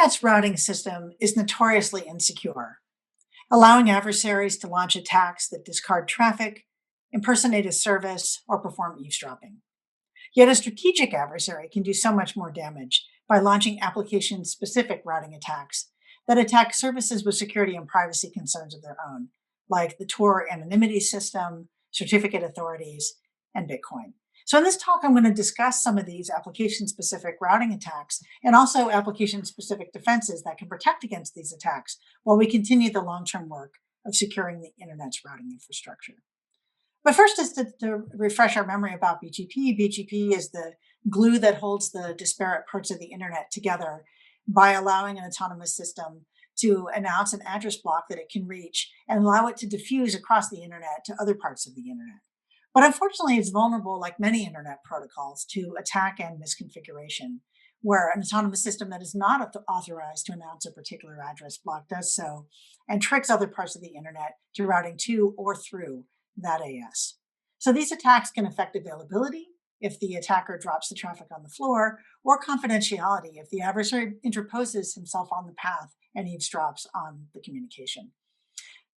Internet's routing system is notoriously insecure, allowing adversaries to launch attacks that discard traffic, impersonate a service, or perform eavesdropping. Yet a strategic adversary can do so much more damage by launching application-specific routing attacks that attack services with security and privacy concerns of their own, like the Tor anonymity system, certificate authorities, and Bitcoin. So in this talk, I'm going to discuss some of these application-specific routing attacks and also application-specific defenses that can protect against these attacks while we continue the long-term work of securing the Internet's routing infrastructure. But first, just to refresh our memory about BGP, BGP is the glue that holds the disparate parts of the Internet together by allowing an autonomous system to announce an address block that it can reach and allow it to diffuse across the Internet to other parts of the Internet. But unfortunately, it's vulnerable, like many Internet protocols, to attack and misconfiguration, where an autonomous system that is not authorized to announce a particular address block does so and tricks other parts of the Internet to routing to or through that AS. So these attacks can affect availability if the attacker drops the traffic on the floor, or confidentiality if the adversary interposes himself on the path and eavesdrops on the communication.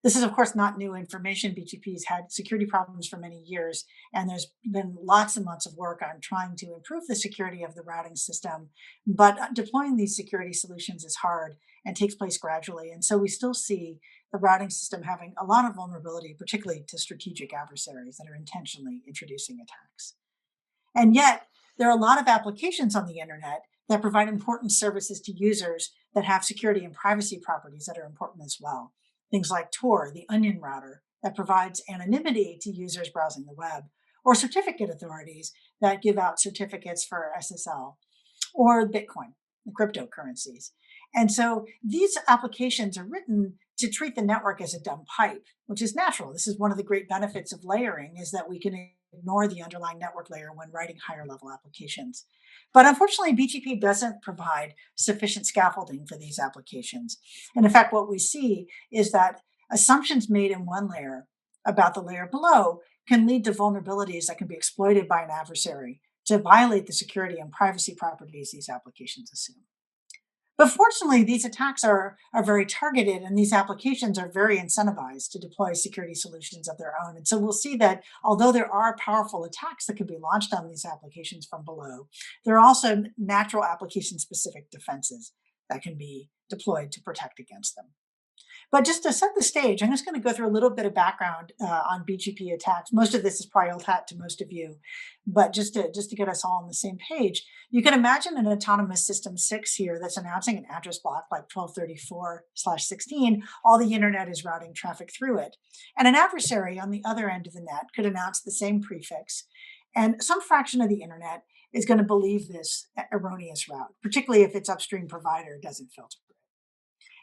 This is, of course, not new information. BGP's had security problems for many years, and there's been lots and lots of work on trying to improve the security of the routing system. But deploying these security solutions is hard and takes place gradually. And so we still see the routing system having a lot of vulnerability, particularly to strategic adversaries that are intentionally introducing attacks. And yet, there are a lot of applications on the Internet that provide important services to users that have security and privacy properties that are important as well. Things like Tor, the onion router, that provides anonymity to users browsing the web, or certificate authorities that give out certificates for SSL, or Bitcoin, the cryptocurrencies. And so these applications are written to treat the network as a dumb pipe, which is natural. This is one of the great benefits of layering, is that we can ignore the underlying network layer when writing higher level applications. But unfortunately, BGP doesn't provide sufficient scaffolding for these applications. And in fact, what we see is that assumptions made in one layer about the layer below can lead to vulnerabilities that can be exploited by an adversary to violate the security and privacy properties these applications assume. But fortunately, these attacks are very targeted, and these applications are very incentivized to deploy security solutions of their own. And so we'll see that although there are powerful attacks that can be launched on these applications from below, there are also natural application-specific defenses that can be deployed to protect against them. But just to set the stage, I'm just going to go through a little bit of background on BGP attacks. Most of this is probably old hat to most of you, but just to get us all on the same page, you can imagine an autonomous system 6 here that's announcing an address block like 1234/16. All the Internet is routing traffic through it. And an adversary on the other end of the net could announce the same prefix, and some fraction of the Internet is going to believe this erroneous route, particularly if its upstream provider doesn't filter.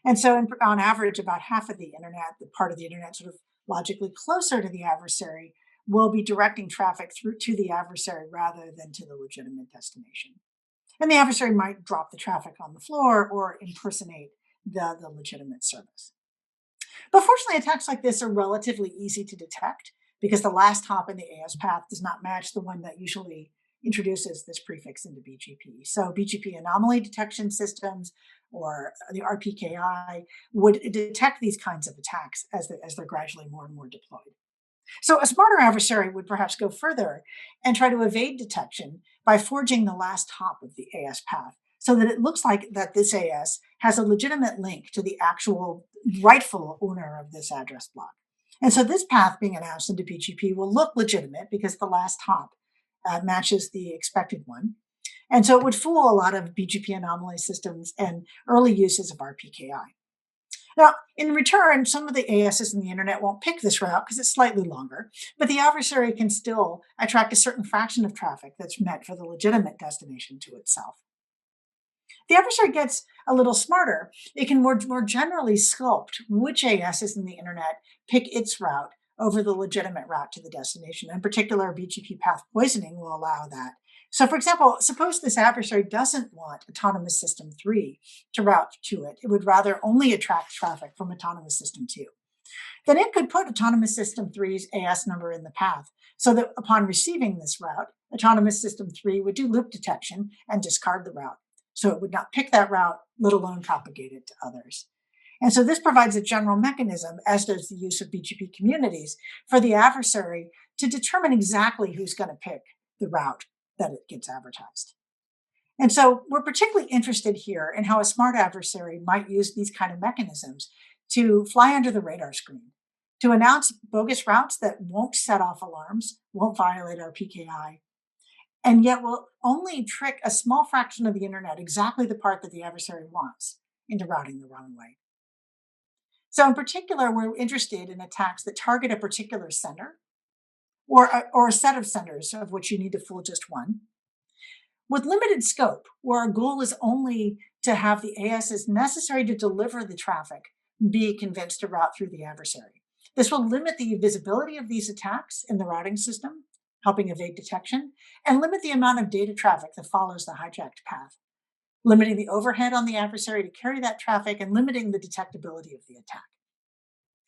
And so on average, about half of the Internet, the part of the Internet sort of logically closer to the adversary, will be directing traffic through to the adversary rather than to the legitimate destination. And the adversary might drop the traffic on the floor or impersonate the legitimate service. But fortunately, attacks like this are relatively easy to detect because the last hop in the AS path does not match the one that usually introduces this prefix into BGP. So BGP anomaly detection systems or the RPKI would detect these kinds of attacks as they're gradually more and more deployed. So a smarter adversary would perhaps go further and try to evade detection by forging the last hop of the AS path so that it looks like that this AS has a legitimate link to the actual rightful owner of this address block. And so this path being announced into BGP will look legitimate because the last hop matches the expected one. And so it would fool a lot of BGP anomaly systems and early uses of RPKI. Now, in return, some of the ASs in the Internet won't pick this route because it's slightly longer, but the adversary can still attract a certain fraction of traffic that's meant for the legitimate destination to itself. The adversary gets a little smarter. It can more generally sculpt which ASs in the Internet pick its route over the legitimate route to the destination. In particular, BGP path poisoning will allow that. So for example, suppose this adversary doesn't want Autonomous System 3 to route to it. It would rather only attract traffic from Autonomous System 2. Then it could put Autonomous System 3's AS number in the path so that upon receiving this route, Autonomous System 3 would do loop detection and discard the route. so it would not pick that route, let alone propagate it to others. And so this provides a general mechanism, as does the use of BGP communities, for the adversary to determine exactly who's going to pick the route that it gets advertised. And so we're particularly interested here in how a smart adversary might use these kind of mechanisms to fly under the radar screen, to announce bogus routes that won't set off alarms, won't violate our PKI, and yet will only trick a small fraction of the internet, exactly the part that the adversary wants, into routing the wrong way. So in particular, we're interested in attacks that target a particular sender or a set of senders, of which you need to fool just one, with limited scope, where our goal is only to have the ASs necessary to deliver the traffic be convinced to route through the adversary. This will limit the visibility of these attacks in the routing system, helping evade detection, and limit the amount of data traffic that follows the hijacked path, limiting the overhead on the adversary to carry that traffic and limiting the detectability of the attack.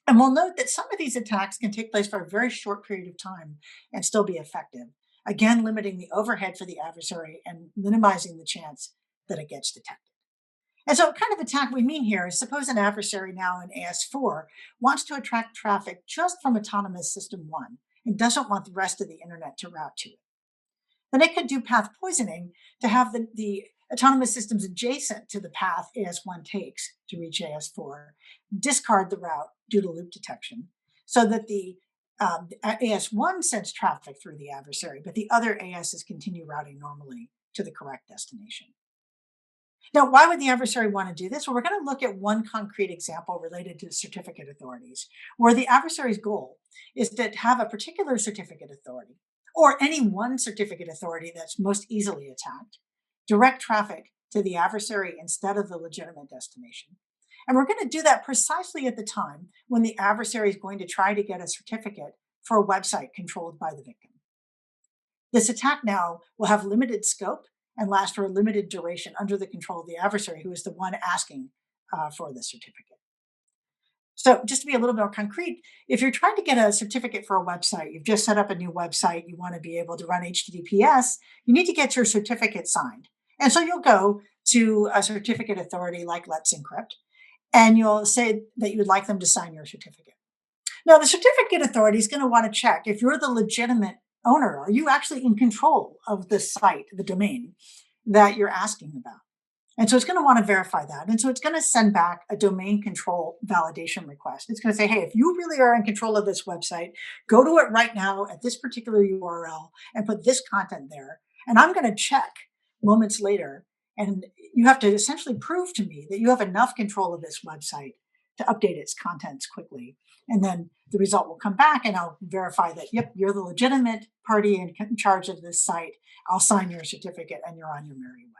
And we'll note that some of these attacks can take place for a very short period of time and still be effective, again, limiting the overhead for the adversary and minimizing the chance that it gets detected. And so what kind of attack we mean here is, suppose an adversary now in AS4 wants to attract traffic just from autonomous system 1 and doesn't want the rest of the internet to route to it. Then it could do path poisoning to have the autonomous systems adjacent to the path AS1 takes to reach AS4 discard the route due to loop detection, so that the AS1 sends traffic through the adversary, but the other ASs continue routing normally to the correct destination. Now, why would the adversary want to do this? Well, we're going to look at one concrete example related to certificate authorities, where the adversary's goal is to have a particular certificate authority, or any one certificate authority that's most easily attacked, direct traffic to the adversary instead of the legitimate destination. And we're going to do that precisely at the time when the adversary is going to try to get a certificate for a website controlled by the victim. This attack now will have limited scope and last for a limited duration under the control of the adversary, who is the one asking for the certificate. So just to be a little more concrete, if you're trying to get a certificate for a website, you've just set up a new website, you want to be able to run HTTPS, you need to get your certificate signed. And so you'll go to a certificate authority like Let's Encrypt, and you'll say that you would like them to sign your certificate. Now, the certificate authority is going to want to check if you're the legitimate owner. Are you actually in control of the site, the domain that you're asking about? And so it's going to want to verify that. And so it's going to send back a domain control validation request. It's going to say, hey, if you really are in control of this website, go to it right now at this particular URL and put this content there. And I'm going to check moments later. And you have to essentially prove to me that you have enough control of this website to update its contents quickly. And then the result will come back and I'll verify that, yep, you're the legitimate party in charge of this site. I'll sign your certificate and you're on your merry way.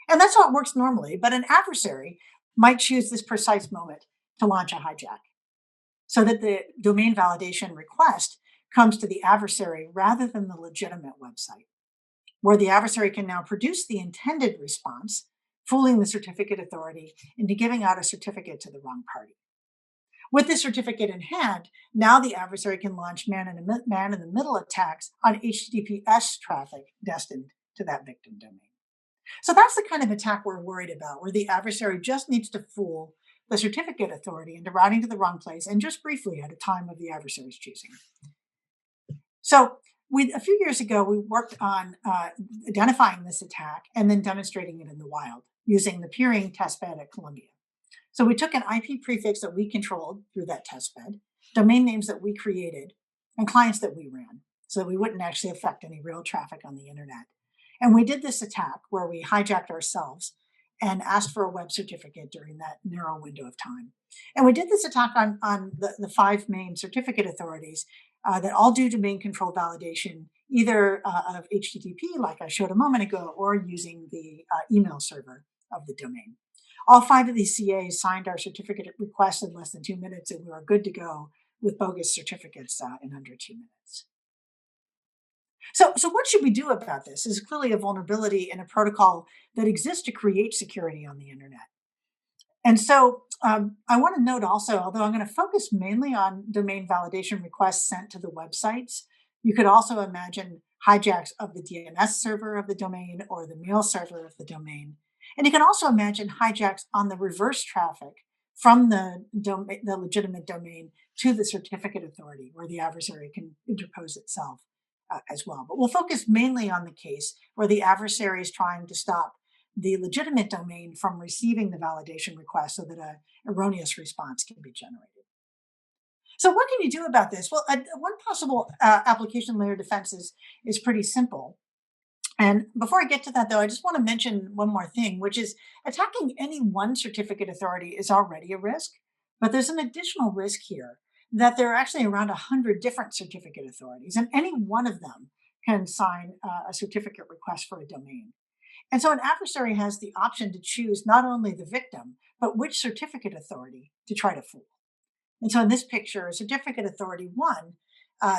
And that's how it works normally, but an adversary might choose this precise moment to launch a hijack so that the domain validation request comes to the adversary rather than the legitimate website, where the adversary can now produce the intended response, fooling the certificate authority into giving out a certificate to the wrong party. With this certificate in hand, now the adversary can launch man-in-the-middle attacks on HTTPS traffic destined to that victim domain. So that's the kind of attack we're worried about, where the adversary just needs to fool the certificate authority into routing to the wrong place, and just briefly at a time of the adversary's choosing. So a few years ago, we worked on identifying this attack and then demonstrating it in the wild using the peering testbed at Columbia. So we took an IP prefix that we controlled through that testbed, domain names that we created, and clients that we ran, so that we wouldn't actually affect any real traffic on the internet. And we did this attack where we hijacked ourselves and asked for a web certificate during that narrow window of time. And we did this attack on the 5 main certificate authorities that all do domain control validation, either of HTTP, like I showed a moment ago, or using the email server of the domain. All 5 of these CAs signed our certificate request in less than 2 minutes, and we were good to go with bogus certificates in under 2 minutes. So what should we do about this? This is clearly a vulnerability in a protocol that exists to create security on the internet. And so I want to note also, although I'm going to focus mainly on domain validation requests sent to the websites, you could also imagine hijacks of the DNS server of the domain or the mail server of the domain. And you can also imagine hijacks on the reverse traffic from the legitimate domain to the certificate authority, where the adversary can interpose itself as well. But we'll focus mainly on the case where the adversary is trying to stop the legitimate domain from receiving the validation request so that an erroneous response can be generated. So what can you do about this? Well, one possible application layer defense is pretty simple. And before I get to that, though, I just want to mention one more thing, which is attacking any one certificate authority is already a risk, but there's an additional risk here that there are actually around 100 different certificate authorities, and any one of them can sign a certificate request for a domain. And so an adversary has the option to choose not only the victim, but which certificate authority to try to fool. And so in this picture, certificate authority 1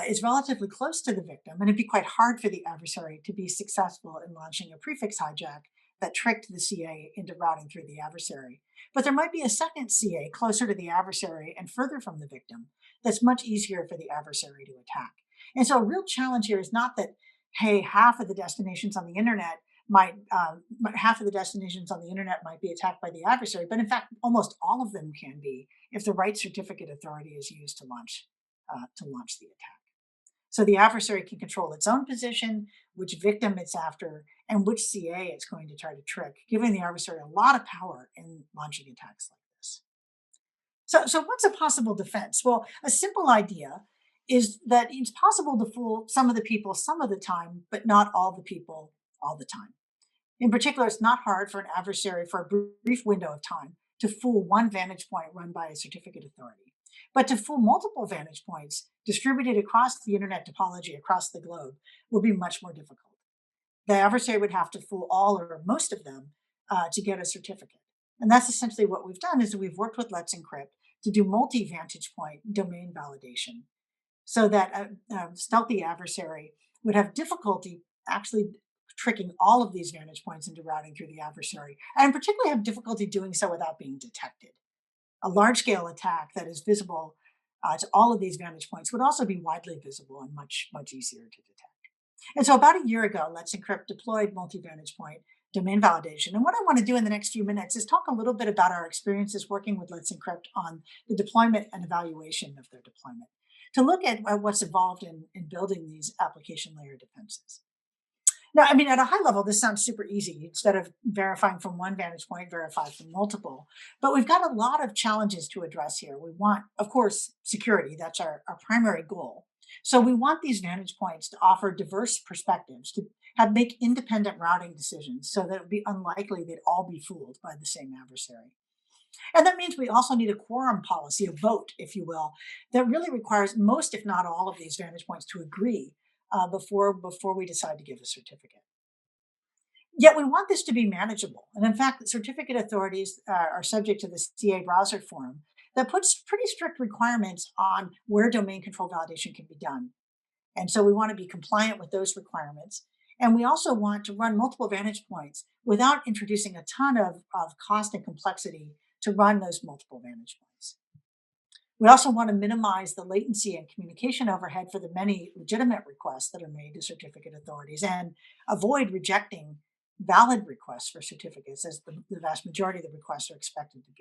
is relatively close to the victim, and it'd be quite hard for the adversary to be successful in launching a prefix hijack that tricked the CA into routing through the adversary. But there might be a second CA closer to the adversary and further from the victim that's much easier for the adversary to attack. And so a real challenge here is not that, hey, half of the destinations on the internet might be attacked by the adversary, but in fact, almost all of them can be if the right certificate authority is used to launch the attack. So the adversary can control its own position, which victim it's after, and which CA it's going to try to trick, giving the adversary a lot of power in launching attacks like this. So what's a possible defense? Well, a simple idea is that it's possible to fool some of the people some of the time, but not all the people all the time. In particular, it's not hard for an adversary for a brief window of time to fool one vantage point run by a certificate authority. But to fool multiple vantage points distributed across the internet topology across the globe will be much more difficult. The adversary would have to fool all or most of them to get a certificate. And that's essentially what we've done is we've worked with Let's Encrypt to do multi-vantage point domain validation so that a stealthy adversary would have difficulty actually tricking all of these vantage points into routing through the adversary, and particularly have difficulty doing so without being detected. A large-scale attack that is visible to all of these vantage points would also be widely visible and much, much easier to detect. And so about a year ago, Let's Encrypt deployed multi-vantage point domain validation. And what I want to do in the next few minutes is talk a little bit about our experiences working with Let's Encrypt on the deployment and evaluation of their deployment, to look at what's involved in building these application layer defenses. Now, I mean, at a high level, this sounds super easy. Instead of verifying from one vantage point, verify from multiple. But we've got a lot of challenges to address here. We want, of course, security. That's our primary goal. So we want these vantage points to offer diverse perspectives, to make independent routing decisions so that it would be unlikely they'd all be fooled by the same adversary. And that means we also need a quorum policy, a vote, if you will, that really requires most, if not all, of these vantage points to agree before we decide to give a certificate. Yet we want this to be manageable. And in fact, certificate authorities are subject to the CA browser forum that puts pretty strict requirements on where domain control validation can be done. And so we want to be compliant with those requirements. And we also want to run multiple vantage points without introducing a ton of cost and complexity to run those multiple vantage points. We also want to minimize the latency and communication overhead for the many legitimate requests that are made to certificate authorities and avoid rejecting valid requests for certificates, as the vast majority of the requests are expected to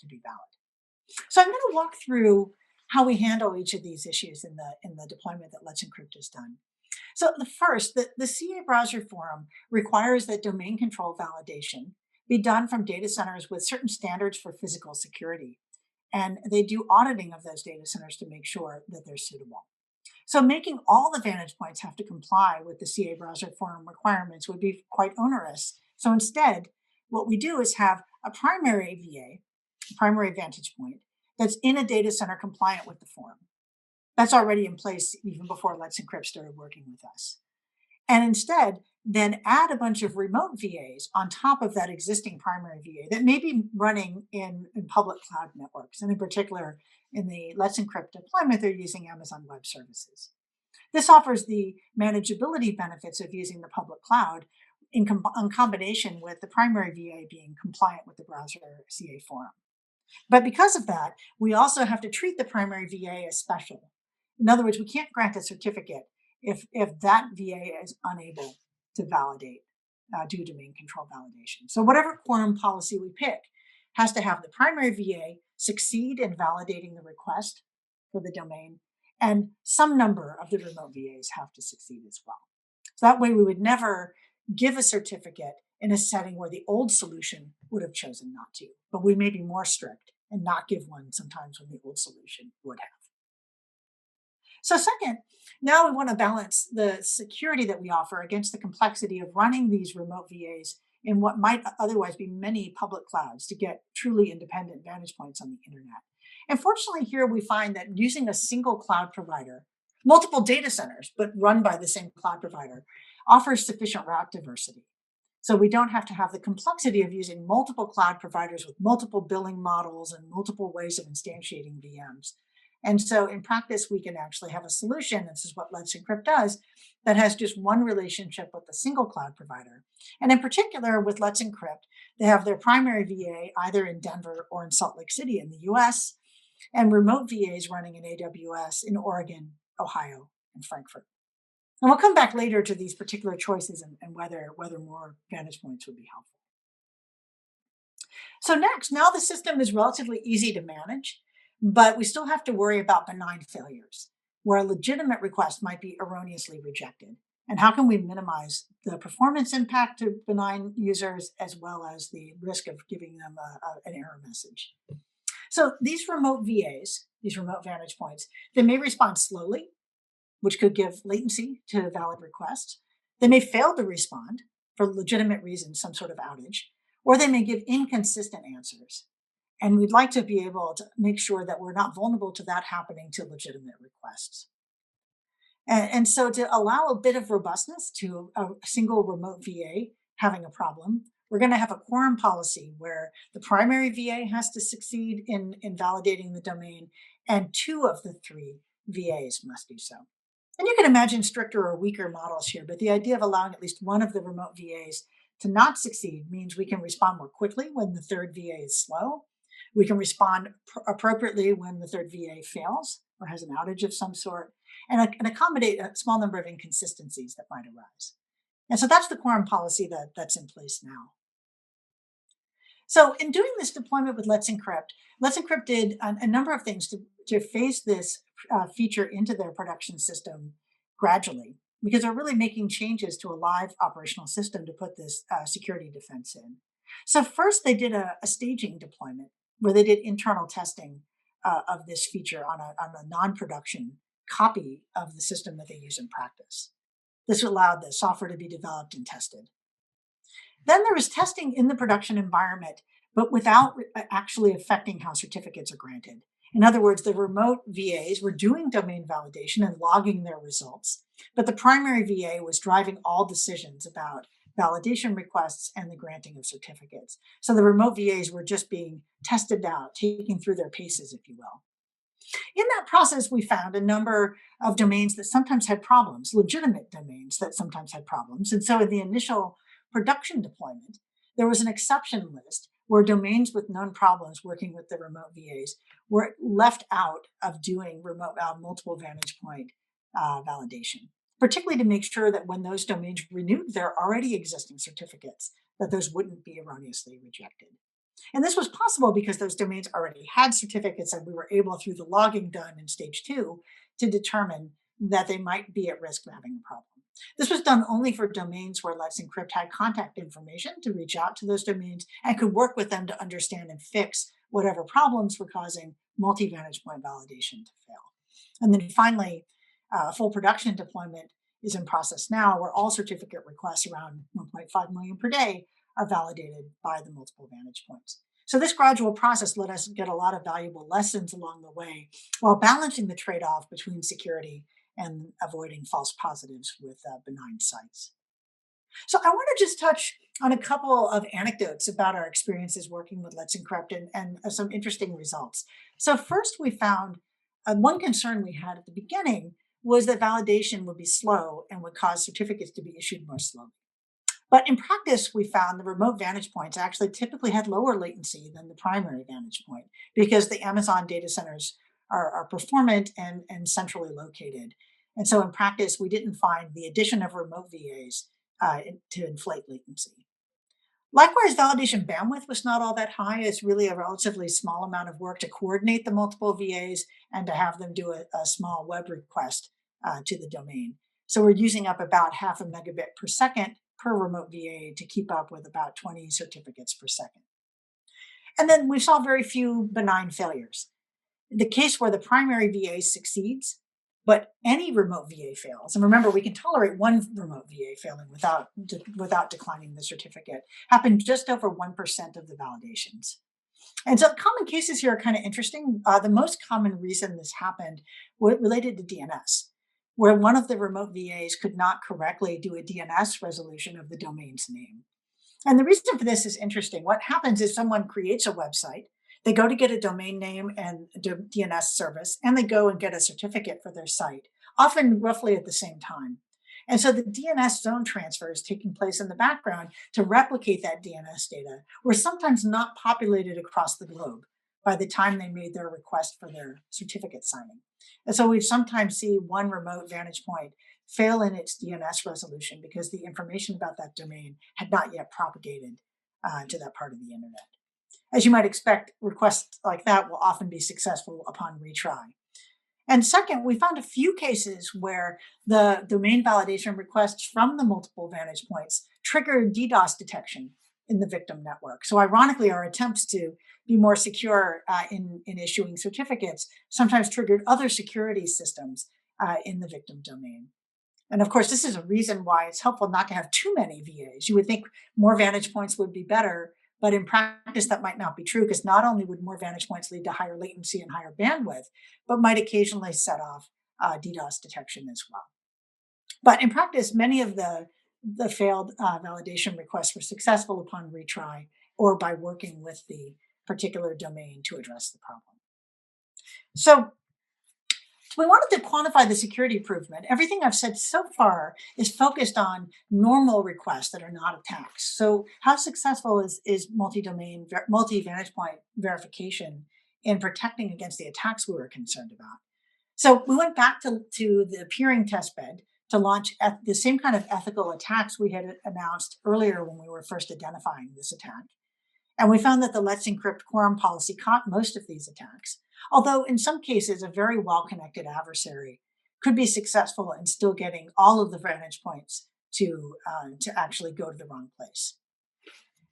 be valid. So I'm going to walk through how we handle each of these issues in the deployment that Let's Encrypt has done. So the CA browser forum requires that domain control validation be done from data centers with certain standards for physical security. And they do auditing of those data centers to make sure that they're suitable. So making all the vantage points have to comply with the CA browser forum requirements would be quite onerous. So instead, what we do is have a primary VA, a primary vantage point, that's in a data center compliant with the forum. That's already in place even before Let's Encrypt started working with us. And instead, then add a bunch of remote VAs on top of that existing primary VA that may be running in public cloud networks. And in particular, in the Let's Encrypt deployment, they're using Amazon Web Services. This offers the manageability benefits of using the public cloud in combination with the primary VA being compliant with the browser CA forum. But because of that, we also have to treat the primary VA as special. In other words, we can't grant a certificate if that VA is unable to validate, do domain control validation. So whatever quorum policy we pick has to have the primary VA succeed in validating the request for the domain, and some number of the remote VAs have to succeed as well. So that way we would never give a certificate in a setting where the old solution would have chosen not to, but we may be more strict and not give one sometimes when the old solution would have. So second, now we want to balance the security that we offer against the complexity of running these remote VAs in what might otherwise be many public clouds to get truly independent vantage points on the internet. And fortunately here we find that using a single cloud provider, multiple data centers, but run by the same cloud provider, offers sufficient route diversity. So we don't have to have the complexity of using multiple cloud providers with multiple billing models and multiple ways of instantiating VMs. And so in practice, we can actually have a solution, this is what Let's Encrypt does, that has just one relationship with a single cloud provider. And in particular, with Let's Encrypt, they have their primary VA either in Denver or in Salt Lake City in the US, and remote VAs running in AWS in Oregon, Ohio, and Frankfurt. And we'll come back later to these particular choices and whether more vantage points would be helpful. So next, now the system is relatively easy to manage, but we still have to worry about benign failures, where a legitimate request might be erroneously rejected. And how can we minimize the performance impact to benign users as well as the risk of giving them an error message? So these remote VAs, these remote vantage points, they may respond slowly, which could give latency to valid requests. They may fail to respond for legitimate reasons, some sort of outage, or they may give inconsistent answers. And we'd like to be able to make sure that we're not vulnerable to that happening to legitimate requests. And so to allow a bit of robustness to a single remote VA having a problem, we're going to have a quorum policy where the primary VA has to succeed in validating the domain, and 2 of the 3 VAs must do so. And you can imagine stricter or weaker models here, but the idea of allowing at least one of the remote VAs to not succeed means we can respond more quickly when the third VA is slow. We can respond appropriately when the third VA fails or has an outage of some sort, and accommodate a small number of inconsistencies that might arise. And so that's the quorum policy that's in place now. So in doing this deployment with Let's Encrypt did a number of things to phase this feature into their production system gradually, because they're really making changes to a live operational system to put this security defense in. So first they did a staging deployment where they did internal testing of this feature on a non-production copy of the system that they use in practice. This allowed the software to be developed and tested. Then there was testing in the production environment, but without actually affecting how certificates are granted. In other words, the remote VAs were doing domain validation and logging their results, but the primary VA was driving all decisions about validation requests and the granting of certificates. So the remote VAs were just being tested out, taken through their paces, if you will. In that process, we found a number of domains that sometimes had problems, legitimate domains that sometimes had problems. And so in the initial production deployment, there was an exception list where domains with known problems working with the remote VAs were left out of doing remote multiple vantage point validation, particularly to make sure that when those domains renewed their already existing certificates, that those wouldn't be erroneously rejected. And this was possible because those domains already had certificates, and we were able, through the logging done in stage 2, to determine that they might be at risk of having a problem. This was done only for domains where Let's Encrypt had contact information to reach out to those domains and could work with them to understand and fix whatever problems were causing multi-vantage point validation to fail. And then finally, full production deployment is in process now, where all certificate requests, around 1.5 million per day, are validated by the multiple vantage points. So this gradual process let us get a lot of valuable lessons along the way while balancing the trade-off between security and avoiding false positives with benign sites. So I want to just touch on a couple of anecdotes about our experiences working with Let's Encrypt and some interesting results. So first we found one concern we had at the beginning was that validation would be slow and would cause certificates to be issued more slowly. But in practice, we found the remote vantage points actually typically had lower latency than the primary vantage point because the Amazon data centers are performant and centrally located. And so in practice, we didn't find the addition of remote VAs to inflate latency. Likewise, validation bandwidth was not all that high. It's really a relatively small amount of work to coordinate the multiple VAs and to have them do a small web request to the domain. So we're using up about 0.5 megabit per second per remote VA to keep up with about 20 certificates per second. And then we saw very few benign failures. The case where the primary VA succeeds, but any remote VA fails, and remember, we can tolerate one remote VA failing without declining the certificate, happened just over 1% of the validations. And so common cases here are kind of interesting. The most common reason this happened related to DNS, where one of the remote VAs could not correctly do a DNS resolution of the domain's name. And the reason for this is interesting. What happens is someone creates a website, they go to get a domain name and DNS service, and they go and get a certificate for their site, often roughly at the same time. And so the DNS zone transfer is taking place in the background to replicate that DNS data, were sometimes not populated across the globe by the time they made their request for their certificate signing. And so we sometimes see one remote vantage point fail in its DNS resolution because the information about that domain had not yet propagated to that part of the internet. As you might expect, requests like that will often be successful upon retry. And second, we found a few cases where the domain validation requests from the multiple vantage points triggered DDoS detection in the victim network. So ironically, our attempts to be more secure in issuing certificates sometimes triggered other security systems in the victim domain. And of course, this is a reason why it's helpful not to have too many VAs. You would think more vantage points would be better, but in practice, that might not be true, because not only would more vantage points lead to higher latency and higher bandwidth, but might occasionally set off DDoS detection as well. But in practice, many of the failed validation requests were successful upon retry or by working with the particular domain to address the problem. So we wanted to quantify the security improvement. Everything I've said so far is focused on normal requests that are not attacks. So how successful is multi-domain, multi-vantage point verification in protecting against the attacks we were concerned about? So we went back to the peering testbed to launch the same kind of ethical attacks we had announced earlier when we were first identifying this attack. And we found that the Let's Encrypt quorum policy caught most of these attacks, although in some cases, a very well-connected adversary could be successful in still getting all of the vantage points to actually go to the wrong place.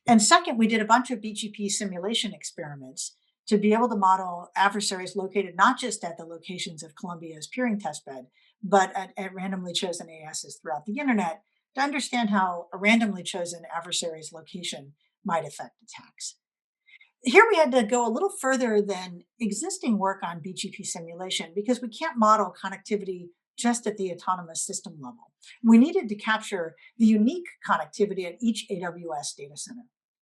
And second, we did a bunch of BGP simulation experiments to be able to model adversaries located not just at the locations of Columbia's peering testbed, but at randomly chosen ASs throughout the internet to understand how a randomly chosen adversary's location might affect attacks. Here we had to go a little further than existing work on BGP simulation because we can't model connectivity just at the autonomous system level. We needed to capture the unique connectivity at each AWS data center.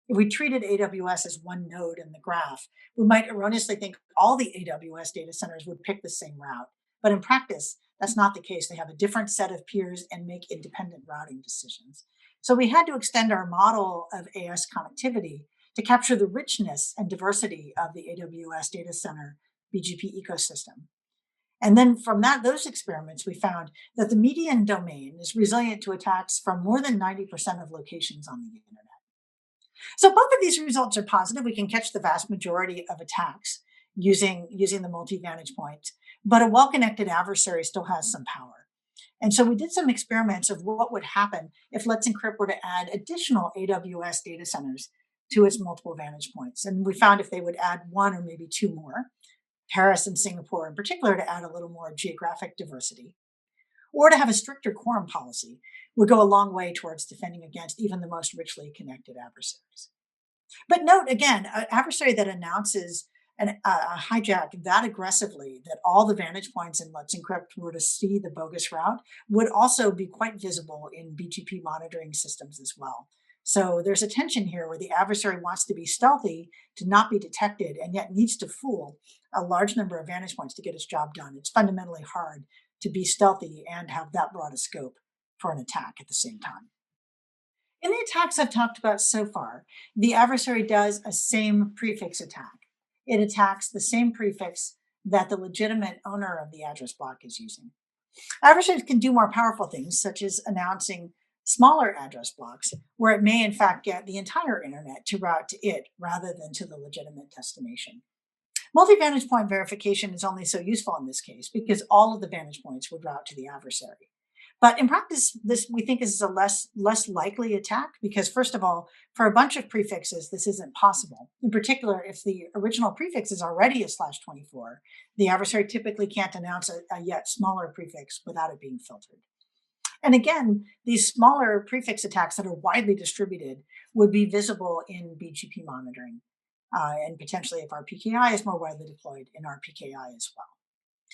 If we treated AWS as one node in the graph, we might erroneously think all the AWS data centers would pick the same route. But in practice, that's not the case. They have a different set of peers and make independent routing decisions. So we had to extend our model of AS connectivity to capture the richness and diversity of the AWS data center BGP ecosystem. And then from those experiments, we found that the median domain is resilient to attacks from more than 90% of locations on the internet. So both of these results are positive. We can catch the vast majority of attacks using the multi-vantage point, but a well-connected adversary still has some power. And so we did some experiments of what would happen if Let's Encrypt were to add additional AWS data centers to its multiple vantage points. And we found if they would add one or maybe two more, Paris and Singapore in particular, to add a little more geographic diversity, or to have a stricter quorum policy, would go a long way towards defending against even the most richly connected adversaries. But note again, an adversary that announces a hijack that aggressively that all the vantage points in Let's Encrypt were to see the bogus route would also be quite visible in BGP monitoring systems as well. So there's a tension here where the adversary wants to be stealthy to not be detected and yet needs to fool a large number of vantage points to get its job done. It's fundamentally hard to be stealthy and have that broad a scope for an attack at the same time. In the attacks I've talked about so far, the adversary does a same prefix attack. It attacks the same prefix that the legitimate owner of the address block is using. Adversaries can do more powerful things, such as announcing smaller address blocks, where it may in fact get the entire internet to route to it rather than to the legitimate destination. Multi-vantage point verification is only so useful in this case because all of the vantage points would route to the adversary. But in practice, this we think is a less likely attack because, first of all, for a bunch of prefixes, this isn't possible. In particular, if the original prefix is already a /24, the adversary typically can't announce a yet smaller prefix without it being filtered. And again, these smaller prefix attacks that are widely distributed would be visible in BGP monitoring, and potentially if our PKI is more widely deployed in our PKI as well.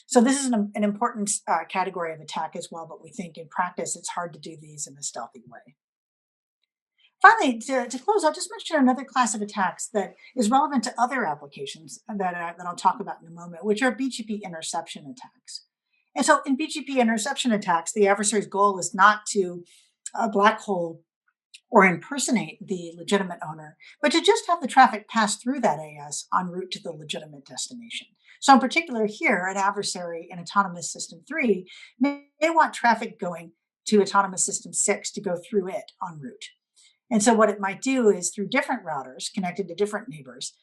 So this is an important category of attack as well, but we think in practice it's hard to do these in a stealthy way. Finally, to close, I'll just mention another class of attacks that is relevant to other applications that I'll talk about in a moment, which are BGP interception attacks. And so in BGP interception attacks, the adversary's goal is not to black hole or impersonate the legitimate owner, but to just have the traffic pass through that AS en route to the legitimate destination. So in particular here, an adversary in Autonomous System 3 may want traffic going to Autonomous System 6 to go through it en route. And so what it might do is through different routers connected to different neighbors,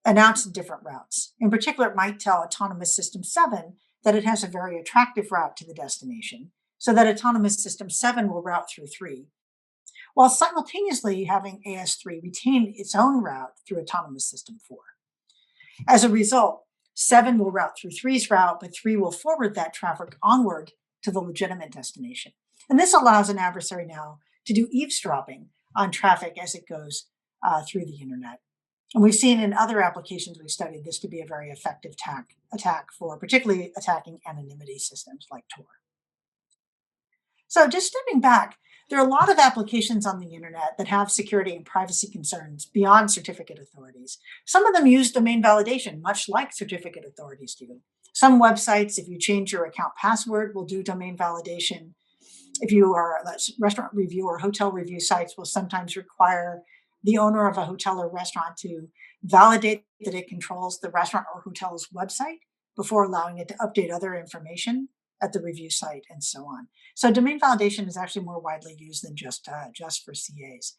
announce different routes. In particular, it might tell Autonomous System 7 that it has a very attractive route to the destination, so that Autonomous System 7 will route through 3, while simultaneously having AS3 retain its own route through Autonomous System 4. As a result, 7 will route through 3's route, but 3 will forward that traffic onward to the legitimate destination. And this allows an adversary now to do eavesdropping on traffic as it goes through the internet. And we've seen in other applications we've studied this to be a very effective attack for particularly attacking anonymity systems like Tor. So just stepping back, there are a lot of applications on the internet that have security and privacy concerns beyond certificate authorities. Some of them use domain validation, much like certificate authorities do. Some websites, if you change your account password, will do domain validation. If you are a restaurant review or hotel review sites will sometimes require the owner of a hotel or restaurant to validate that it controls the restaurant or hotel's website before allowing it to update other information at the review site and so on. So domain validation is actually more widely used than just for CAs.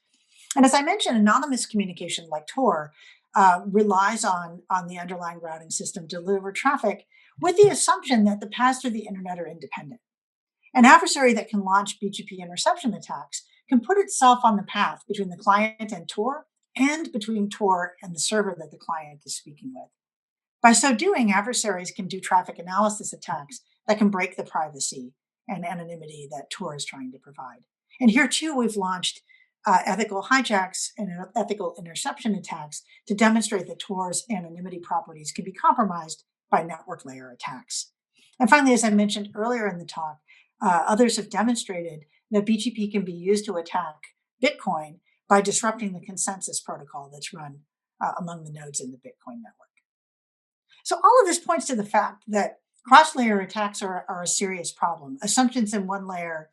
And as I mentioned, anonymous communication like Tor relies on the underlying routing system to deliver traffic with the assumption that the paths through the internet are independent. An adversary that can launch BGP interception attacks can put itself on the path between the client and Tor and between Tor and the server that the client is speaking with. By so doing, adversaries can do traffic analysis attacks that can break the privacy and anonymity that Tor is trying to provide. And here too, we've launched ethical hijacks and ethical interception attacks to demonstrate that Tor's anonymity properties can be compromised by network layer attacks. And finally, as I mentioned earlier in the talk, others have demonstrated that BGP can be used to attack Bitcoin by disrupting the consensus protocol that's run among the nodes in the Bitcoin network. So all of this points to the fact that cross-layer attacks are a serious problem. Assumptions in one layer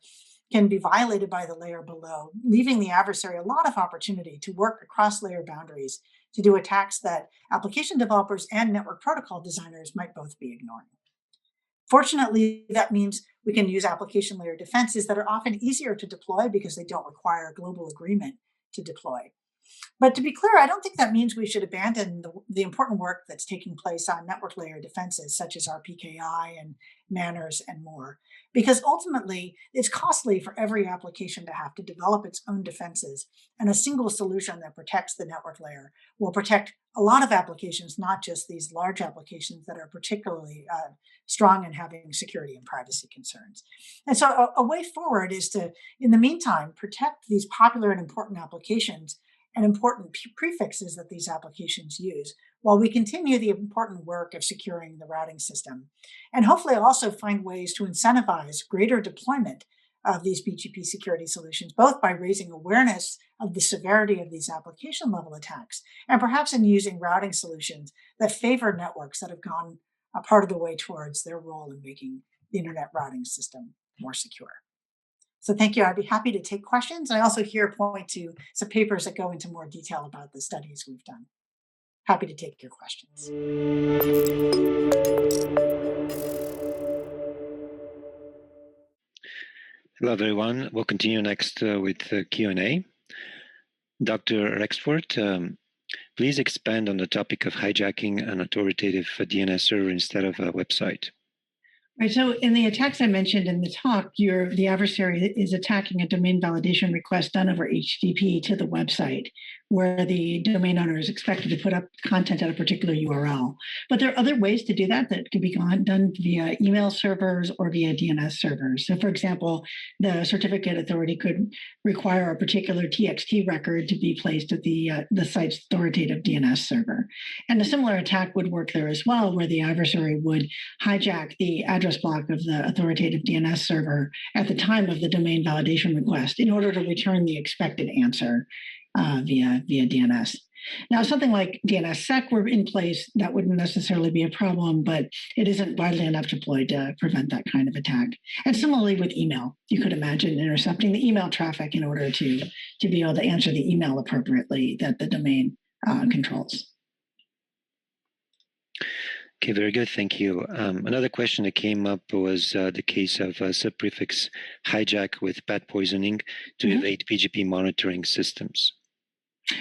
can be violated by the layer below, leaving the adversary a lot of opportunity to work across layer boundaries to do attacks that application developers and network protocol designers might both be ignoring. Fortunately, that means we can use application layer defenses that are often easier to deploy because they don't require global agreement to deploy. But to be clear, I don't think that means we should abandon the important work that's taking place on network layer defenses, such as our PKI and manners and more, because ultimately it's costly for every application to have to develop its own defenses, and a single solution that protects the network layer will protect a lot of applications, not just these large applications that are particularly strong in having security and privacy concerns. And so a way forward is to, in the meantime, protect these popular and important applications and important prefixes that these applications use, while we continue the important work of securing the routing system. And hopefully also find ways to incentivize greater deployment of these BGP security solutions, both by raising awareness of the severity of these application level attacks, and perhaps in using routing solutions that favor networks that have gone a part of the way towards their role in making the internet routing system more secure. So thank you. I'd be happy to take questions. I also here point to some papers that go into more detail about the studies we've done. Happy to take your questions. Hello, everyone. We'll continue next with Q&A. Dr. Rexford, please expand on the topic of hijacking an authoritative DNS server instead of a website. Right. So in the attacks I mentioned in the talk, the adversary is attacking a domain validation request done over HTTP to the website, where the domain owner is expected to put up content at a particular URL. But there are other ways to do that can be done via email servers or via DNS servers. So for example, the certificate authority could require a particular TXT record to be placed at the site's authoritative DNS server. And a similar attack would work there as well, where the adversary would hijack the address block of the authoritative DNS server at the time of the domain validation request in order to return the expected answer via DNS. Now, something like DNSSEC were in place, that wouldn't necessarily be a problem, but it isn't widely enough deployed to prevent that kind of attack. And similarly with email, you could imagine intercepting the email traffic in order to be able to answer the email appropriately that the domain controls. Okay, very good. Thank you. Another question that came up was the case of Sub-Prefix hijack with bad poisoning to evade PGP monitoring systems.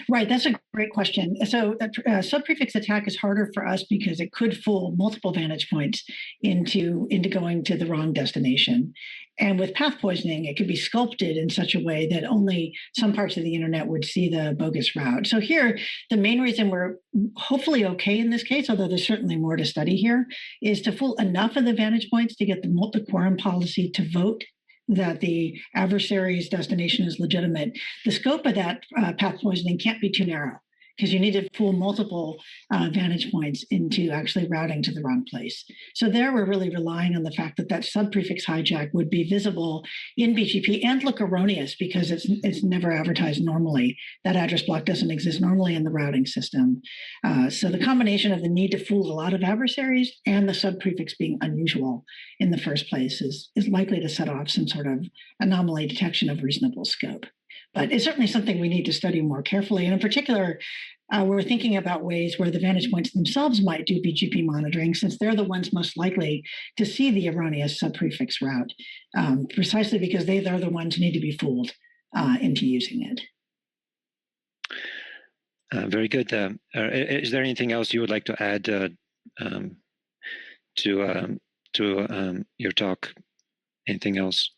Right, that's a great question. So Sub-Prefix attack is harder for us because it could fool multiple vantage points into going to the wrong destination. And with path poisoning, it could be sculpted in such a way that only some parts of the internet would see the bogus route. So here, the main reason we're hopefully okay in this case, although there's certainly more to study here, is to fool enough of the vantage points to get the multi-quorum policy to vote that the adversary's destination is legitimate. The scope of that path poisoning can't be too narrow, because you need to fool multiple vantage points into actually routing to the wrong place. So there we're really relying on the fact that that sub-prefix hijack would be visible in BGP and look erroneous because it's never advertised normally. That address block doesn't exist normally in the routing system. So the combination of the need to fool a lot of adversaries and the sub-prefix being unusual in the first place is likely to set off some sort of anomaly detection of reasonable scope. But it's certainly something we need to study more carefully. And in particular, we're thinking about ways where the vantage points themselves might do BGP monitoring, since they're the ones most likely to see the erroneous sub-prefix route, precisely because they're the ones who need to be fooled into using it. Very good. Is there anything else you would like to add to your talk? Anything else?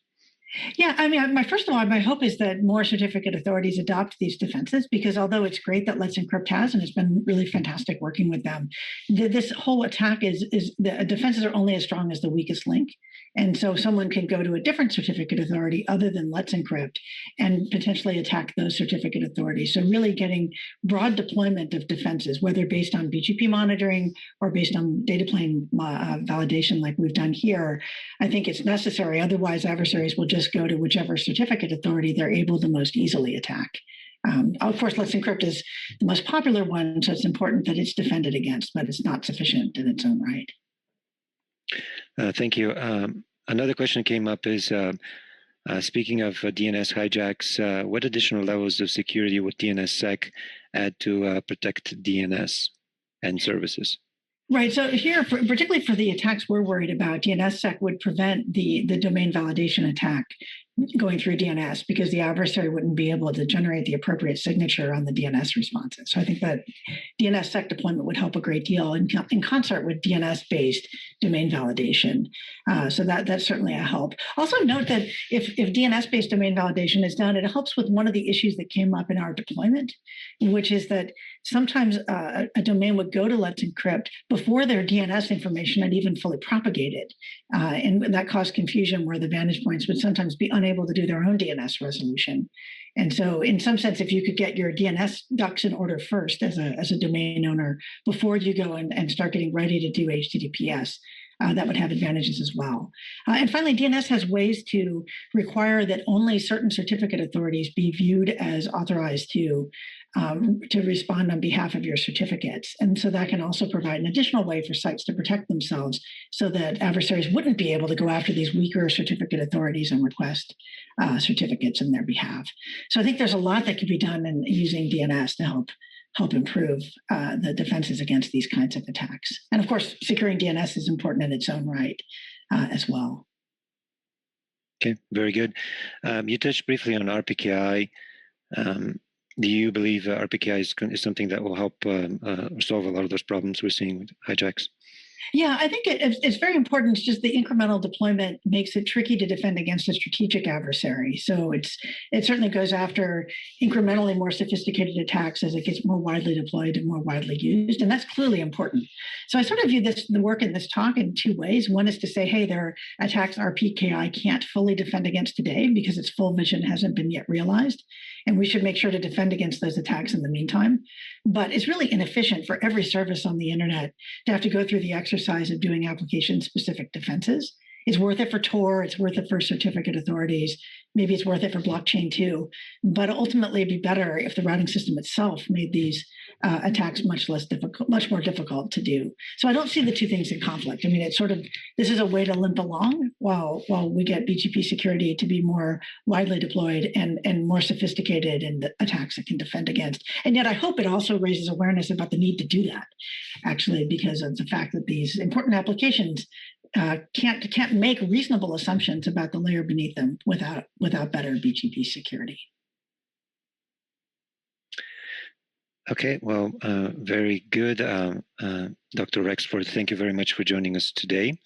Yeah, I mean, first of all, my hope is that more certificate authorities adopt these defenses, because although it's great that Let's Encrypt has, and it's been really fantastic working with them, this whole attack is the defenses are only as strong as the weakest link. And so someone can go to a different certificate authority other than Let's Encrypt and potentially attack those certificate authorities. So really getting broad deployment of defenses, whether based on BGP monitoring or based on data plane validation like we've done here, I think it's necessary. Otherwise, adversaries will just go to whichever certificate authority they're able to most easily attack. Of course, Let's Encrypt is the most popular one, so it's important that it's defended against, but it's not sufficient in its own right. Thank you. Another question came up is, speaking of DNS hijacks, what additional levels of security would DNSSEC add to protect DNS and services? Right. So here, particularly for the attacks we're worried about, DNSSEC would prevent the domain validation attack going through DNS, because the adversary wouldn't be able to generate the appropriate signature on the DNS responses. So I think that DNSSEC deployment would help a great deal in concert with DNS-based domain validation. So that's certainly a help. Also note that if DNS-based domain validation is done, it helps with one of the issues that came up in our deployment, which is that sometimes a domain would go to Let's Encrypt before their DNS information had even fully propagated. And that caused confusion where the vantage points would sometimes be unable to do their own DNS resolution. And so in some sense, if you could get your DNS ducks in order first as a domain owner before you go and start getting ready to do HTTPS, that would have advantages as well. And finally, DNS has ways to require that only certain certificate authorities be viewed as authorized to respond on behalf of your certificates. And so that can also provide an additional way for sites to protect themselves so that adversaries wouldn't be able to go after these weaker certificate authorities and request certificates in their behalf. So I think there's a lot that could be done in using DNS to help improve the defenses against these kinds of attacks. And of course, securing DNS is important in its own right as well. Okay, very good. You touched briefly on RPKI. Do you believe RPKI is something that will help solve a lot of those problems we're seeing with hijacks? Yeah, I think it's very important. It's just the incremental deployment makes it tricky to defend against a strategic adversary. So it certainly goes after incrementally more sophisticated attacks as it gets more widely deployed and more widely used, and that's clearly important. So I sort of view the work in this talk in two ways. One is to say, hey, there are attacks RPKI can't fully defend against today because its full vision hasn't been yet realized, and we should make sure to defend against those attacks in the meantime. But it's really inefficient for every service on the internet to have to go through the exercise of doing application-specific defenses. It's worth it for Tor, it's worth it for certificate authorities, maybe it's worth it for blockchain too, but ultimately it'd be better if the routing system itself made these attacks much more difficult to do. So I don't see the two things in conflict. I mean, it's sort of, this is a way to limp along while we get BGP security to be more widely deployed and more sophisticated in the attacks it can defend against. And yet I hope it also raises awareness about the need to do that, actually, because of the fact that these important applications can't make reasonable assumptions about the layer beneath them without better BGP security. Okay, well, very good. Dr. Rexford, thank you very much for joining us today.